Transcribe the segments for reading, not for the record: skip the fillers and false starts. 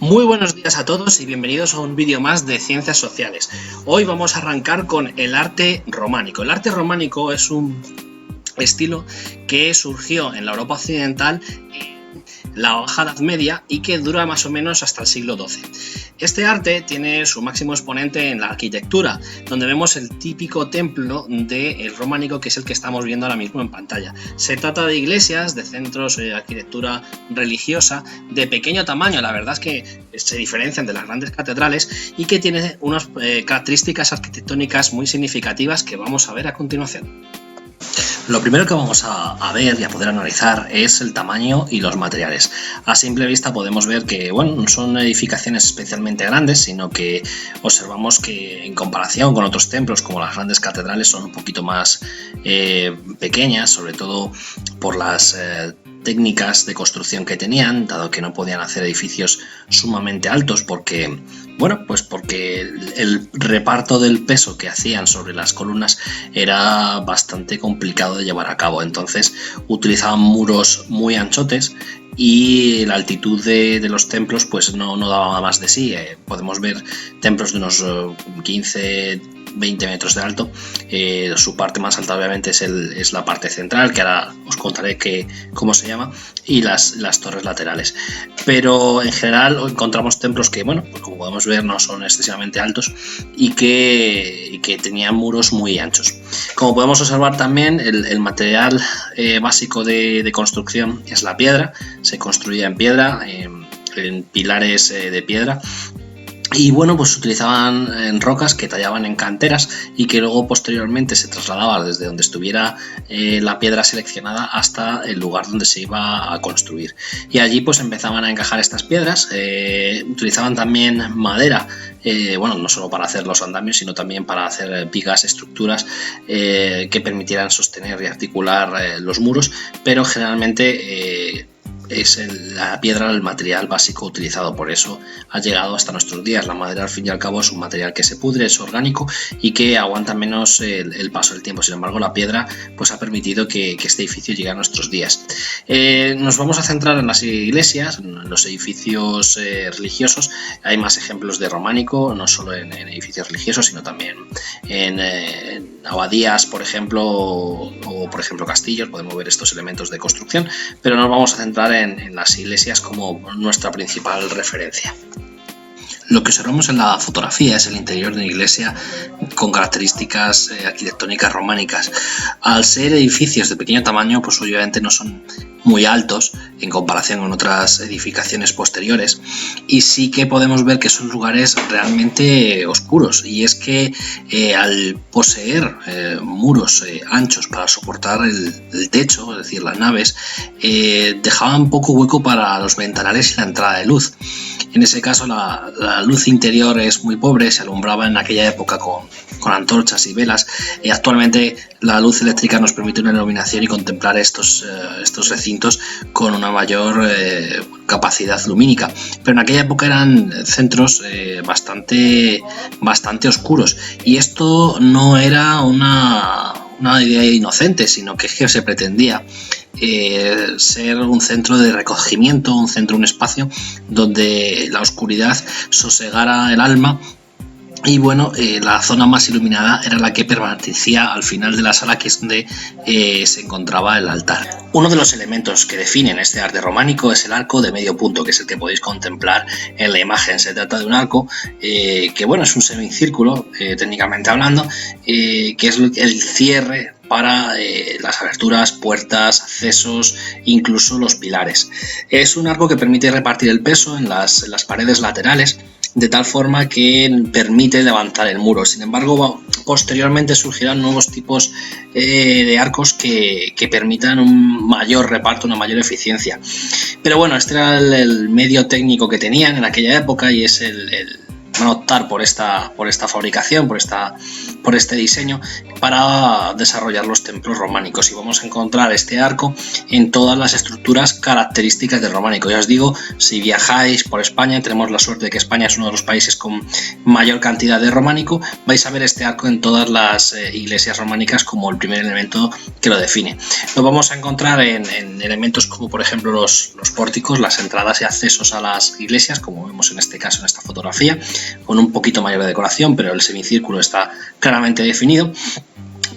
Muy buenos días a todos y bienvenidos a un vídeo más de Ciencias Sociales. Hoy vamos a arrancar con el arte románico. El arte románico es un estilo que surgió en la Europa occidental en la Baja Edad Media y que dura más o menos hasta el siglo XII. Este arte tiene su máximo exponente en la arquitectura, donde vemos el típico templo del románico, que es el que estamos viendo ahora mismo en pantalla. Se trata de iglesias, de centros de arquitectura religiosa de pequeño tamaño, la verdad es que se diferencian de las grandes catedrales y que tiene unas características arquitectónicas muy significativas que vamos a ver a continuación. Lo primero que vamos a ver y a poder analizar es el tamaño y los materiales. A simple vista podemos ver que no son edificaciones especialmente grandes, sino que observamos que en comparación con otros templos como las grandes catedrales son un poquito más pequeñas, sobre todo por las técnicas de construcción que tenían, dado que no podían hacer edificios sumamente altos porque el reparto del peso que hacían sobre las columnas era bastante complicado de llevar a cabo. Entonces utilizaban muros muy anchotes y la altitud de los templos pues no daba más de sí. Podemos ver templos de unos 15-20 metros de alto. Su parte más alta obviamente es la parte central, que ahora os contaré cómo se llama, y las torres laterales. Pero en general encontramos templos que, pues como podemos ver, no son excesivamente altos y que tenían muros muy anchos. Como podemos observar también, el material básico de construcción es la piedra. Se construía en piedra, en pilares de piedra. Y pues utilizaban rocas que tallaban en canteras y que luego posteriormente se trasladaba desde donde estuviera la piedra seleccionada hasta el lugar donde se iba a construir. Y allí pues empezaban a encajar estas piedras. Utilizaban también madera, no solo para hacer los andamios, sino también para hacer vigas, estructuras que permitieran sostener y articular los muros, pero generalmente es la piedra el material básico utilizado. Por eso ha llegado hasta nuestros días. La madera, al fin y al cabo, es un material que se pudre, es orgánico y que aguanta menos el paso del tiempo. Sin embargo, la piedra pues ha permitido que este edificio llegue a nuestros días. Nos vamos a centrar en las iglesias, en los edificios religiosos. Hay más ejemplos de románico, no solo en edificios religiosos, sino también en abadías, por ejemplo, o por ejemplo castillos. Podemos ver estos elementos de construcción, pero nos vamos a centrar en las iglesias como nuestra principal referencia. Lo que observamos en la fotografía es el interior de una iglesia con características arquitectónicas románicas. Al ser edificios de pequeño tamaño, pues obviamente no son muy altos en comparación con otras edificaciones posteriores, y sí que podemos ver que son lugares realmente oscuros, y es que al poseer muros anchos para soportar el techo, es decir, las naves, dejaban poco hueco para los ventanales y la entrada de luz. En ese caso la luz interior es muy pobre, se alumbraba en aquella época con antorchas y velas, y actualmente la luz eléctrica nos permite una iluminación y contemplar estos recintos con una mayor capacidad lumínica, pero en aquella época eran centros bastante oscuros, y esto no era una idea inocente, sino que se pretendía ser un centro de recogimiento, un espacio donde la oscuridad sosegara el alma. Y la zona más iluminada era la que permanecía al final de la sala, que es donde se encontraba el altar. Uno de los elementos que definen este arte románico es el arco de medio punto, que es el que podéis contemplar en la imagen. Se trata de un arco que es un semicírculo, técnicamente hablando, que es el cierre para las aberturas, puertas, accesos, incluso los pilares. Es un arco que permite repartir el peso en las paredes laterales, de tal forma que permite levantar el muro. Sin embargo, posteriormente surgirán nuevos tipos de arcos que permitan un mayor reparto, una mayor eficiencia. Pero este era el medio técnico que tenían en aquella época, y es el van a optar por esta fabricación, por este diseño para desarrollar los templos románicos, y vamos a encontrar este arco en todas las estructuras características del románico. Ya os digo, si viajáis por España, tenemos la suerte de que España es uno de los países con mayor cantidad de románico, vais a ver este arco en todas las iglesias románicas como el primer elemento que lo define. Lo vamos a encontrar en elementos como por ejemplo los pórticos, las entradas y accesos a las iglesias, como vemos en este caso en esta fotografía, con un poquito mayor de decoración, pero el semicírculo está claramente definido.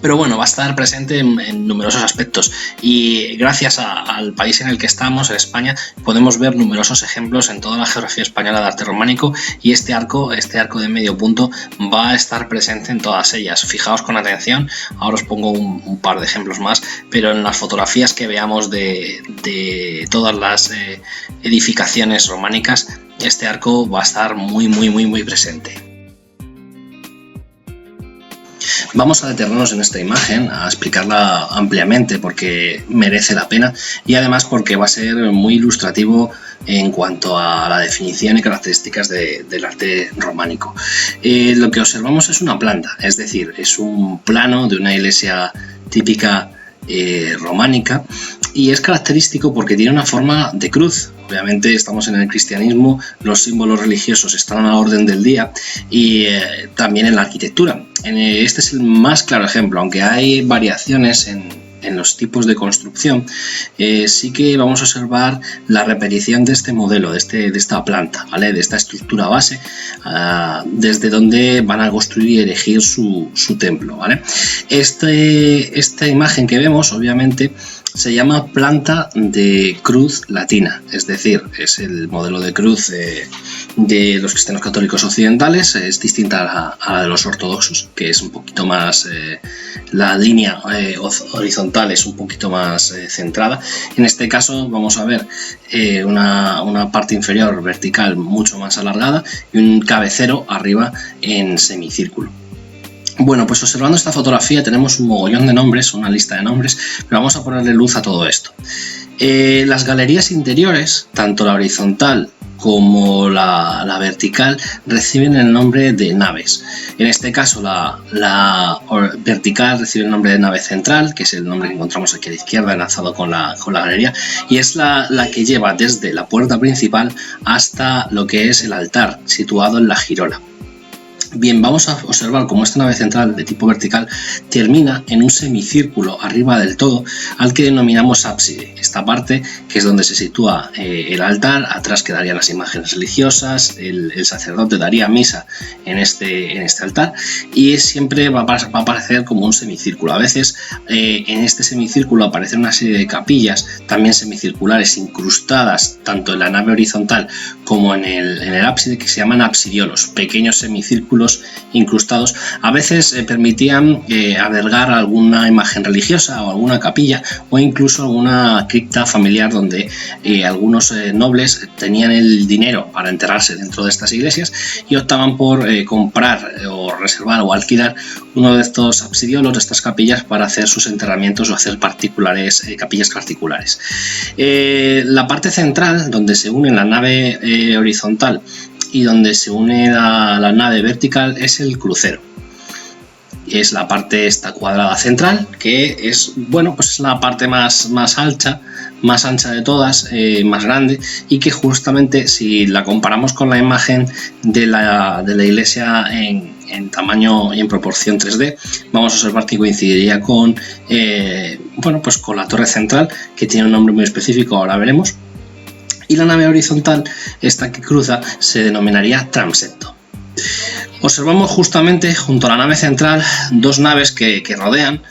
Pero bueno, va a estar presente en numerosos aspectos, y gracias al país en el que estamos, en España, podemos ver numerosos ejemplos en toda la geografía española de arte románico, y este arco de medio punto va a estar presente en todas ellas. Fijaos con atención, ahora os pongo un par de ejemplos más, pero en las fotografías que veamos de todas las edificaciones románicas, este arco va a estar muy presente. Vamos a detenernos en esta imagen, a explicarla ampliamente porque merece la pena, y además porque va a ser muy ilustrativo en cuanto a la definición y características del arte románico. Lo que observamos es una planta, es decir, es un plano de una iglesia típica románica, y es característico porque tiene una forma de cruz. Obviamente estamos en el cristianismo, los símbolos religiosos están a la orden del día, y también en la arquitectura. Este es el más claro ejemplo, aunque hay variaciones en los tipos de construcción. Sí que vamos a observar la repetición de este modelo, de esta planta, ¿vale? De esta estructura base, desde donde van a construir y erigir su templo, ¿vale? Esta imagen que vemos, obviamente, se llama planta de cruz latina, es decir, es el modelo de cruz de los cristianos católicos occidentales. Es distinta a la de los ortodoxos, que es un poquito más, la línea horizontal es un poquito más centrada. En este caso vamos a ver una parte inferior vertical mucho más alargada y un cabecero arriba en semicírculo. Bueno, pues observando esta fotografía tenemos un mogollón de nombres, una lista de nombres, pero vamos a ponerle luz a todo esto. Las galerías interiores, tanto la horizontal como la vertical, reciben el nombre de naves. En este caso la vertical recibe el nombre de nave central, que es el nombre que encontramos aquí a la izquierda enlazado con la galería, y es la que lleva desde la puerta principal hasta lo que es el altar, situado en la girola. Bien, vamos a observar cómo esta nave central de tipo vertical termina en un semicírculo arriba del todo, al que denominamos ábside. Esta parte, que es donde se sitúa el altar, atrás quedarían las imágenes religiosas, el sacerdote daría misa en este altar, y siempre va a aparecer como un semicírculo. A veces en este semicírculo aparecen una serie de capillas, también semicirculares, incrustadas tanto en la nave horizontal como en el ábside, que se llaman absidiolos, pequeños semicírculos incrustados. A veces permitían albergar alguna imagen religiosa o alguna capilla, o incluso alguna cripta familiar donde algunos nobles tenían el dinero para enterrarse dentro de estas iglesias y optaban por comprar o reservar o alquilar uno de estos absidiolos, de estas capillas, para hacer sus enterramientos o hacer capillas particulares. La parte central, donde se une la nave horizontal y donde se une la nave vertical, es el crucero. Es la parte esta cuadrada central, que es, bueno, pues es la parte más ancha de todas, más grande, y que justamente, si la comparamos con la imagen de la iglesia en tamaño y en proporción 3D, vamos a observar que coincidiría con la torre central, que tiene un nombre muy específico, ahora veremos. Y la nave horizontal, esta que cruza, se denominaría transepto. Observamos justamente junto a la nave central dos naves que rodean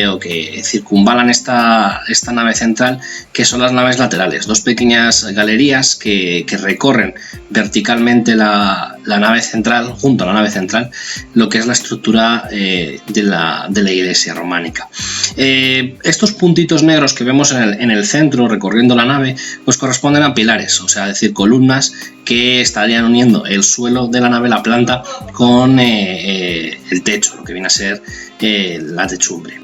o que circunvalan esta nave central, que son las naves laterales, dos pequeñas galerías que recorren verticalmente la nave central, junto a la nave central, lo que es la estructura de la iglesia románica. Estos puntitos negros que vemos en el centro recorriendo la nave, pues corresponden a pilares, o sea, decir, columnas que estarían uniendo el suelo de la nave, la planta, con el techo, lo que viene a ser la techumbre.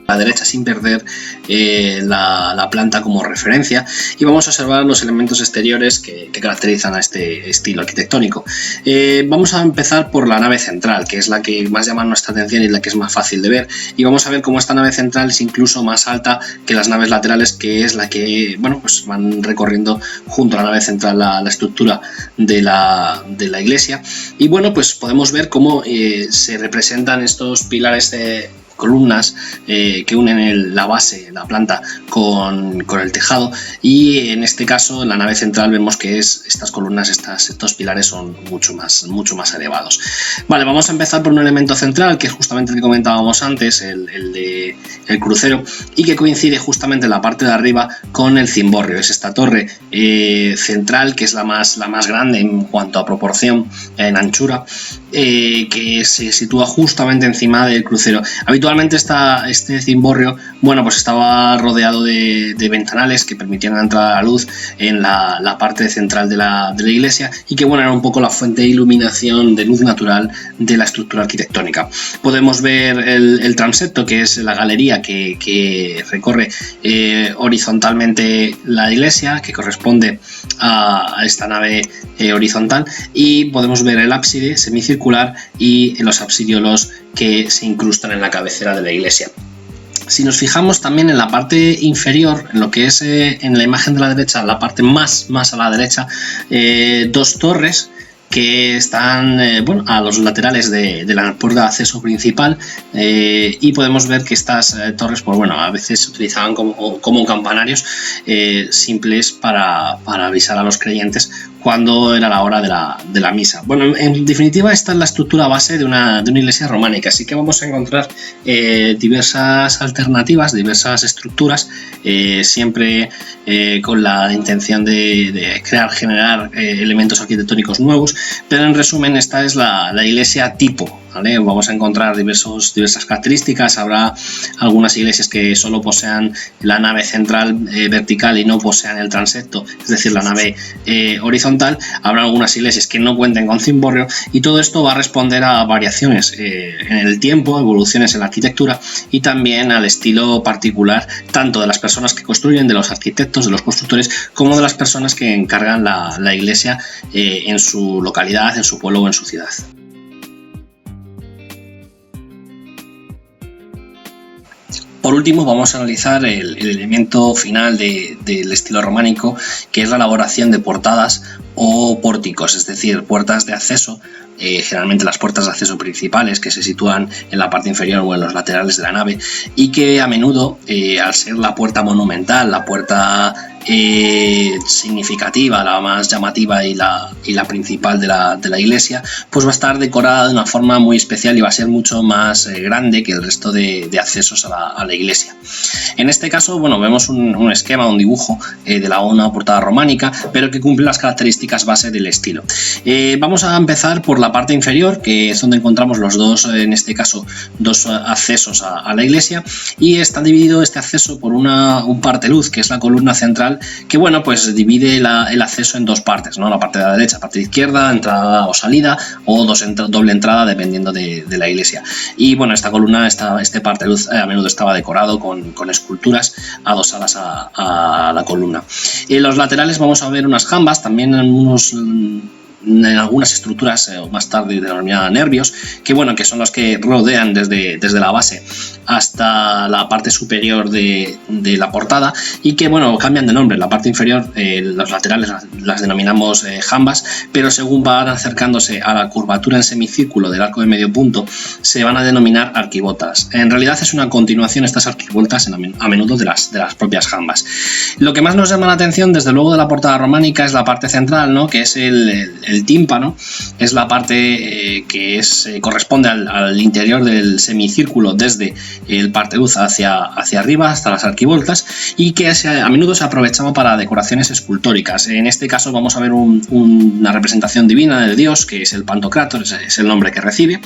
a la derecha sin perder la planta como referencia, y vamos a observar los elementos exteriores que caracterizan a este estilo arquitectónico. Vamos a empezar por la nave central, que es la que más llama nuestra atención y la que es más fácil de ver, y vamos a ver cómo esta nave central es incluso más alta que las naves laterales, que es la que pues van recorriendo junto a la nave central la estructura de la iglesia. Y bueno, pues podemos ver cómo se representan estos pilares de columnas que unen la base, la planta, con el tejado, y en este caso en la nave central vemos que estas columnas, estos pilares son mucho más elevados. Vale, vamos a empezar por un elemento central, que es justamente el que comentábamos antes, el crucero, y que coincide justamente en la parte de arriba con el cimborrio. Es esta torre central, que es la más grande en cuanto a proporción en anchura, que se sitúa justamente encima del crucero. Habitualmente este cimborrio, pues estaba rodeado de ventanales que permitían la entrada a la luz en la parte central de la iglesia, y que era un poco la fuente de iluminación, de luz natural de la estructura arquitectónica. Podemos ver el transepto, que es la galería que recorre horizontalmente la iglesia, que corresponde a esta nave horizontal, y podemos ver el ábside semicircular y los absidiolos que se incrustan en la cabecera de la iglesia. Si nos fijamos también en la parte inferior, en lo que es en la imagen de la derecha, la parte más a la derecha, dos torres que están a los laterales de la puerta de acceso principal, y podemos ver que estas torres a veces se utilizaban como campanarios simples para avisar a los creyentes cuando era la hora de la misa. En definitiva, esta es la estructura base de una iglesia románica, así que vamos a encontrar diversas alternativas, diversas estructuras, siempre con la intención de generar elementos arquitectónicos nuevos, pero en resumen esta es la iglesia tipo. ¿Vale? Vamos a encontrar diversas características. Habrá algunas iglesias que solo posean la nave central vertical y no posean el transepto, es decir, la nave horizontal. Habrá algunas iglesias que no cuenten con cimborrio, y todo esto va a responder a variaciones en el tiempo, evoluciones en la arquitectura, y también al estilo particular tanto de las personas que construyen, de los arquitectos, de los constructores, como de las personas que encargan la iglesia en su localidad, en su pueblo o en su ciudad. Por último, vamos a analizar el elemento final del estilo románico, que es la elaboración de portadas o pórticos, es decir, puertas de acceso, generalmente las puertas de acceso principales, que se sitúan en la parte inferior o en los laterales de la nave, y que a menudo, al ser la puerta monumental, la puerta significativa, la más llamativa y la principal de la iglesia, pues va a estar decorada de una forma muy especial y va a ser mucho más grande que el resto de accesos a la iglesia. En este caso, vemos un esquema, un dibujo de una portada románica, pero que cumple las características base del estilo. Vamos a empezar por la parte inferior, que es donde encontramos los dos, en este caso, dos accesos a la iglesia, y está dividido este acceso por un parteluz, que es la columna central, que pues divide el acceso en dos partes, ¿no? La parte de la derecha, la parte de izquierda, entrada o salida, o doble entrada dependiendo de la iglesia. Y esta columna, este parteluz a menudo estaba decorado con esculturas adosadas a la columna. En los laterales vamos a ver unas jambas, también en algunas estructuras más tarde denominadas nervios, que son los que rodean desde la base hasta la parte superior de la portada, y que cambian de nombre. La parte inferior, los laterales las denominamos jambas, pero según van acercándose a la curvatura en semicírculo del arco de medio punto, se van a denominar arquivoltas. En realidad es una continuación, estas arquivoltas, a menudo de las propias jambas. Lo que más nos llama la atención, desde luego, de la portada románica es la parte central, ¿no? Que es el tímpano, es la parte que corresponde al interior del semicírculo, desde el parteluz hacia arriba hasta las arquivoltas, y que a menudo se aprovechaba para decoraciones escultóricas. En este caso vamos a ver una representación divina de Dios, que es el Pantocrátor, es el nombre que recibe,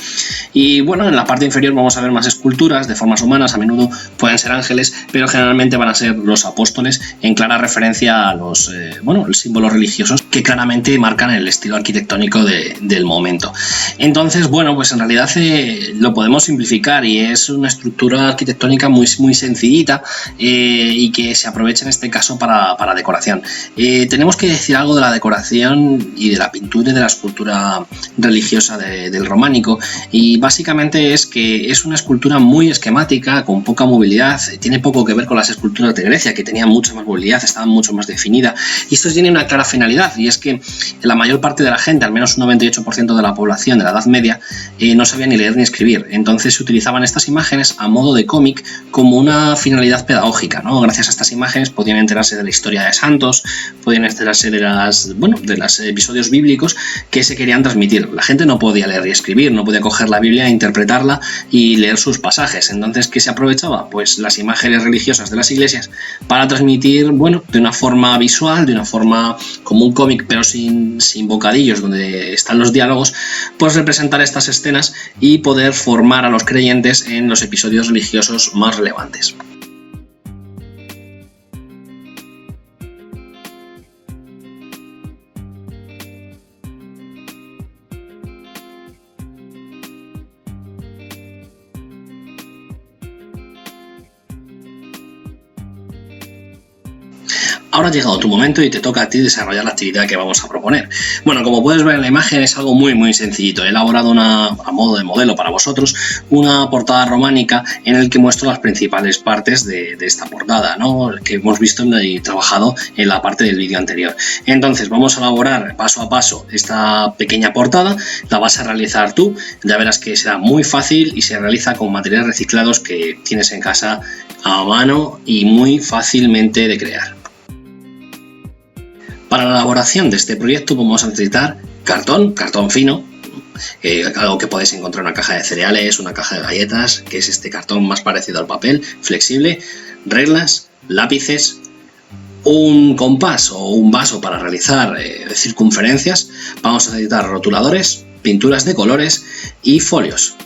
y en la parte inferior vamos a ver más esculturas de formas humanas. A menudo pueden ser ángeles, pero generalmente van a ser los apóstoles, en clara referencia a los símbolos religiosos que claramente marcan el estilo arquitectónico del momento. Entonces, pues en realidad lo podemos simplificar, y es una estructura estructura arquitectónica muy sencillita y que se aprovecha en este caso para decoración. Tenemos que decir algo de la decoración y de la pintura y de la escultura religiosa del románico, y básicamente es que es una escultura muy esquemática, con poca movilidad. Tiene poco que ver con las esculturas de Grecia, que tenían mucha más movilidad, estaban mucho más definidas, y esto tiene una clara finalidad, y es que la mayor parte de la gente, al menos un 98% de la población de la Edad Media, no sabía ni leer ni escribir. Entonces se utilizaban estas imágenes a modo de cómic como una finalidad pedagógica, ¿no? Gracias a estas imágenes podían enterarse de la historia de santos, podían enterarse de los episodios bíblicos que se querían transmitir. La gente no podía leer y escribir, no podía coger la Biblia, interpretarla y leer sus pasajes. Entonces, ¿qué se aprovechaba? Pues las imágenes religiosas de las iglesias para transmitir, de una forma visual, de una forma como un cómic, pero sin bocadillos, donde están los diálogos, pues representar estas escenas y poder formar a los creyentes en los episodios religiosos más relevantes. Ahora ha llegado tu momento y te toca a ti desarrollar la actividad que vamos a proponer. Bueno, como puedes ver en la imagen, es algo muy sencillito. He elaborado a modo de modelo para vosotros una portada románica en el que muestro las principales partes de esta portada, ¿no? Que hemos visto y trabajado en la parte del vídeo anterior. Entonces vamos a elaborar paso a paso esta pequeña portada. La vas a realizar tú, ya verás que será muy fácil y se realiza con materiales reciclados que tienes en casa a mano y muy fácilmente de crear. Para la elaboración de este proyecto vamos a necesitar cartón fino, algo que podéis encontrar en una caja de cereales, una caja de galletas, que es este cartón más parecido al papel, flexible, reglas, lápices, un compás o un vaso para realizar circunferencias. Vamos a necesitar rotuladores, pinturas de colores y folios.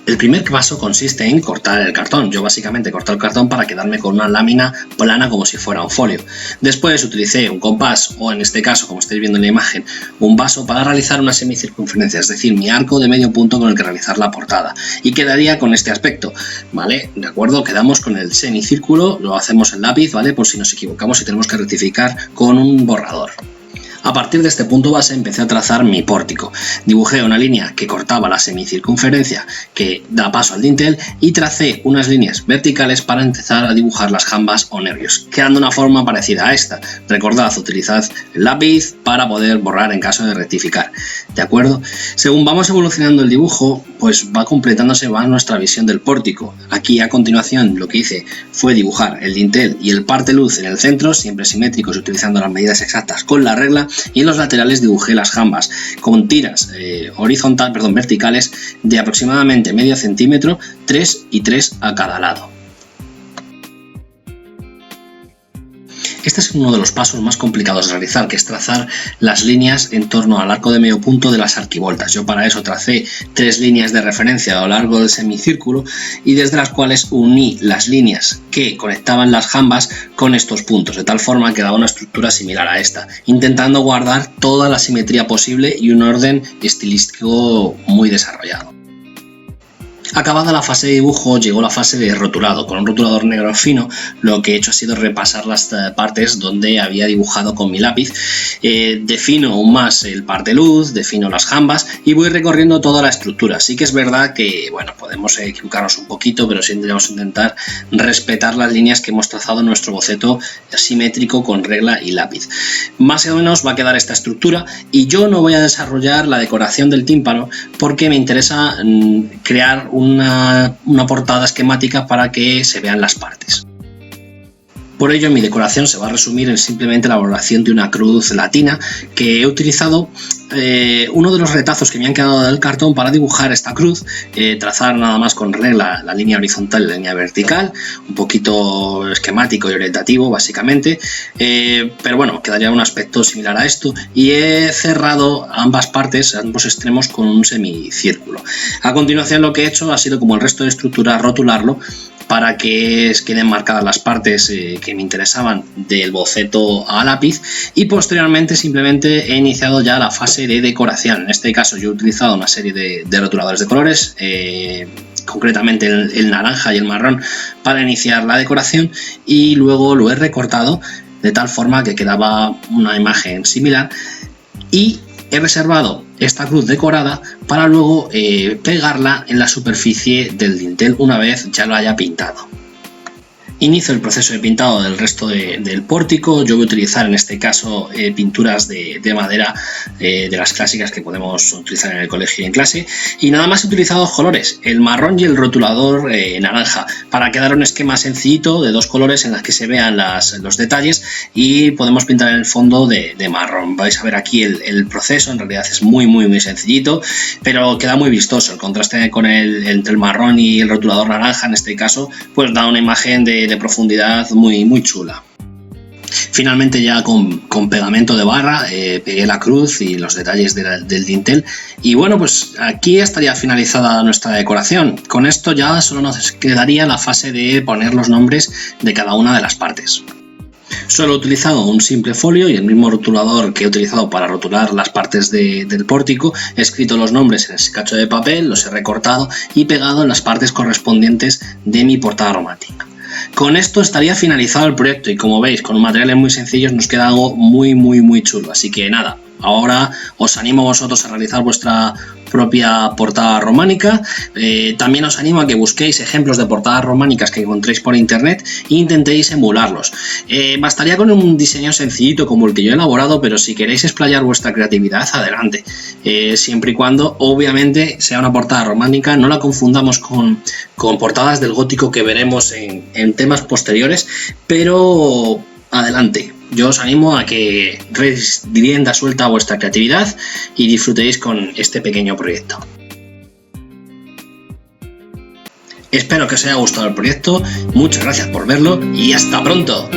El primer paso consiste en cortar el cartón. Yo básicamente corto el cartón para quedarme con una lámina plana como si fuera un folio. Después utilicé un compás, o en este caso, como estáis viendo en la imagen, un vaso para realizar una semicircunferencia, es decir, mi arco de medio punto con el que realizar la portada. Y quedaría con este aspecto, ¿vale? De acuerdo, quedamos con el semicírculo, lo hacemos en lápiz, ¿vale? Por si nos equivocamos y tenemos que rectificar con un borrador. A partir de este punto base empecé a trazar mi pórtico. Dibujé una línea que cortaba la semicircunferencia que da paso al dintel y tracé unas líneas verticales para empezar a dibujar las jambas o nervios, quedando una forma parecida a esta. Recordad, utilizad el lápiz para poder borrar en caso de rectificar. ¿De acuerdo? Según vamos evolucionando el dibujo, pues va completándose nuestra visión del pórtico. Aquí a continuación lo que hice fue dibujar el dintel y el parteluz en el centro, siempre simétricos, utilizando las medidas exactas con la regla, y en los laterales dibujé las jambas con tiras verticales de aproximadamente medio centímetro, 3 y 3 a cada lado. Este es uno de los pasos más complicados de realizar, que es trazar las líneas en torno al arco de medio punto de las arquivoltas. Yo para eso tracé 3 líneas de referencia a lo largo del semicírculo y desde las cuales uní las líneas que conectaban las jambas con estos puntos, de tal forma que daba una estructura similar a esta, intentando guardar toda la simetría posible y un orden estilístico muy desarrollado. Acabada la fase de dibujo, llegó la fase de rotulado. Con un rotulador negro fino, lo que he hecho ha sido repasar las partes donde había dibujado con mi lápiz. Defino aún más el parteluz, defino las jambas y voy recorriendo toda la estructura. Sí que es verdad que, podemos equivocarnos un poquito, pero siempre vamos a intentar respetar las líneas que hemos trazado en nuestro boceto simétrico con regla y lápiz. Más o menos va a quedar esta estructura y yo no voy a desarrollar la decoración del tímpano porque me interesa crear una portada esquemática para que se vean las partes. Por ello, mi decoración se va a resumir en simplemente la elaboración de una cruz latina, que he utilizado uno de los retazos que me han quedado del cartón para dibujar esta cruz, trazar nada más con regla la línea horizontal y la línea vertical, un poquito esquemático y orientativo básicamente, pero bueno, quedaría un aspecto similar a esto, y he cerrado ambas partes, ambos extremos, con un semicírculo. A continuación lo que he hecho ha sido, como el resto de estructura, rotularlo para que queden marcadas las partes que me interesaban del boceto a lápiz, y posteriormente simplemente he iniciado ya la fase de decoración. En este caso yo he utilizado una serie de rotuladores de colores, concretamente el naranja y el marrón, para iniciar la decoración, y luego lo he recortado de tal forma que quedaba una imagen similar, y he reservado esta cruz decorada para luego pegarla en la superficie del dintel una vez ya lo haya pintado. Inicio el proceso de pintado del resto del pórtico. Yo voy a utilizar en este caso pinturas de madera de las clásicas que podemos utilizar en el colegio y en clase, y nada más he utilizado dos colores, el marrón y el rotulador naranja, para quedar un esquema sencillito de dos colores en las que se vean los detalles, y podemos pintar en el fondo de marrón. Vais a ver aquí el proceso, en realidad es muy sencillito, pero queda muy vistoso. El contraste entre el marrón y el rotulador naranja en este caso pues da una imagen de profundidad muy chula. Finalmente, ya con pegamento de barra pegué la cruz y los detalles del dintel, y bueno, pues aquí estaría finalizada nuestra decoración. Con esto ya solo nos quedaría la fase de poner los nombres de cada una de las partes. Solo he utilizado un simple folio y el mismo rotulador que he utilizado para rotular las partes del pórtico. He escrito los nombres en ese cacho de papel, los he recortado y pegado en las partes correspondientes de mi portada romántica. Con esto estaría finalizado el proyecto, y como veis, con materiales muy sencillos nos queda algo muy chulo. Así que nada, ahora os animo a vosotros a realizar vuestra propia portada románica. También os animo a que busquéis ejemplos de portadas románicas que encontréis por internet e intentéis emularlos. Bastaría con un diseño sencillito como el que yo he elaborado, pero si queréis explayar vuestra creatividad, adelante. Siempre y cuando, obviamente, sea una portada románica, no la confundamos con portadas del gótico que veremos en temas posteriores, pero adelante. Yo os animo a que deis rienda suelta a vuestra creatividad y disfrutéis con este pequeño proyecto. Espero que os haya gustado el proyecto, muchas gracias por verlo y hasta pronto.